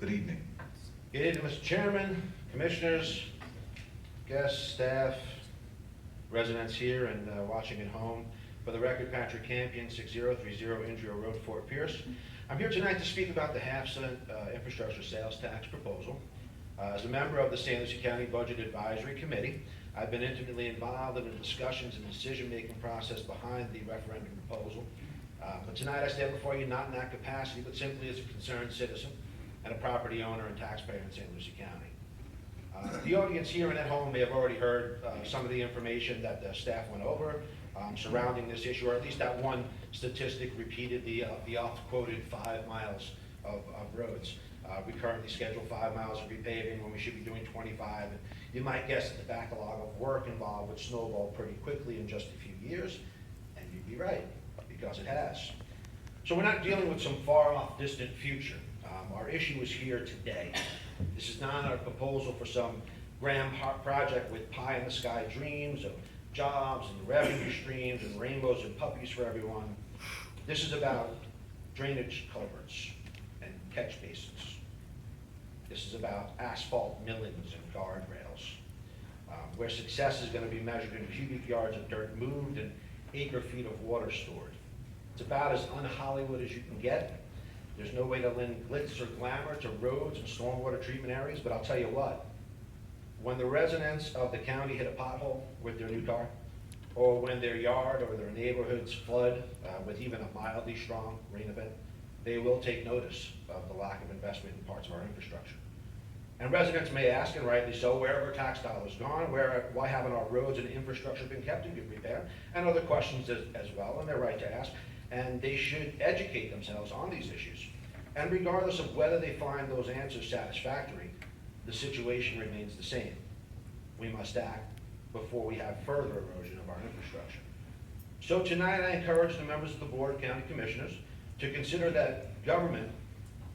Good evening. Good evening, Mr. Chairman, commissioners, guests, staff, residents here and watching at home. For the record, Patrick Campion, 6030 Indrio Road, Fort Pierce. I'm here tonight to speak about the half-cent infrastructure sales tax proposal. As a member of the St. Lucie County Budget Advisory Committee, I've been intimately involved in the discussions and decision-making process behind the referendum proposal. But tonight I stand before you not in that capacity, but simply as a concerned citizen and a property owner and taxpayer in St. Lucie County. The audience here and at home may have already heard some of the information that the staff went over surrounding this issue, or at least that one statistic repeated the oft-quoted 5 miles of roads. We currently schedule 5 miles of repaving when we should be doing 25. And you might guess that the backlog of work involved would snowball pretty quickly in just a few years, and you'd be right, because it has. So we're not dealing with some far-off distant future. Our issue is here today. This is not a proposal for some grand project with pie-in-the-sky dreams of jobs and revenue streams and rainbows and puppies for everyone. This is about drainage culverts and catch basins. This is about asphalt millings and guardrails, where success is going to be measured in cubic yards of dirt moved and acre-feet of water stored. It's about as un-Hollywood as you can get. There's no way to lend glitz or glamour to roads and stormwater treatment areas, but I'll tell you what, when the residents of the county hit a pothole with their new car, or when their yard or their neighborhoods flood with even a mildly strong rain event, they will take notice of the lack of investment in parts of our infrastructure. And residents may ask, and rightly so, where have our tax dollars gone? Why haven't our roads and infrastructure been kept in good repair? And other questions as well, and they're right to ask. And they should educate themselves on these issues. And regardless of whether they find those answers satisfactory, the situation remains the same. We must act before we have further erosion of our infrastructure. So tonight I encourage the members of the Board of County Commissioners to consider that government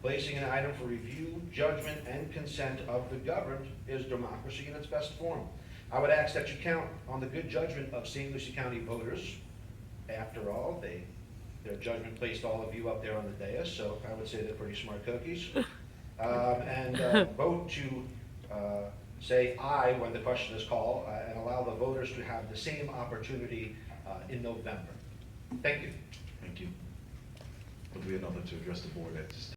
placing an item for review, judgment, and consent of the governed is democracy in its best form. I would ask that you count on the good judgment of St. Lucie County voters. After all, their judgment placed all of you up there on the dais, so I would say they're pretty smart cookies. Vote to say aye when the question is called, and allow the voters to have the same opportunity in November. Thank you. Thank you. Would we have another to address the board at this time?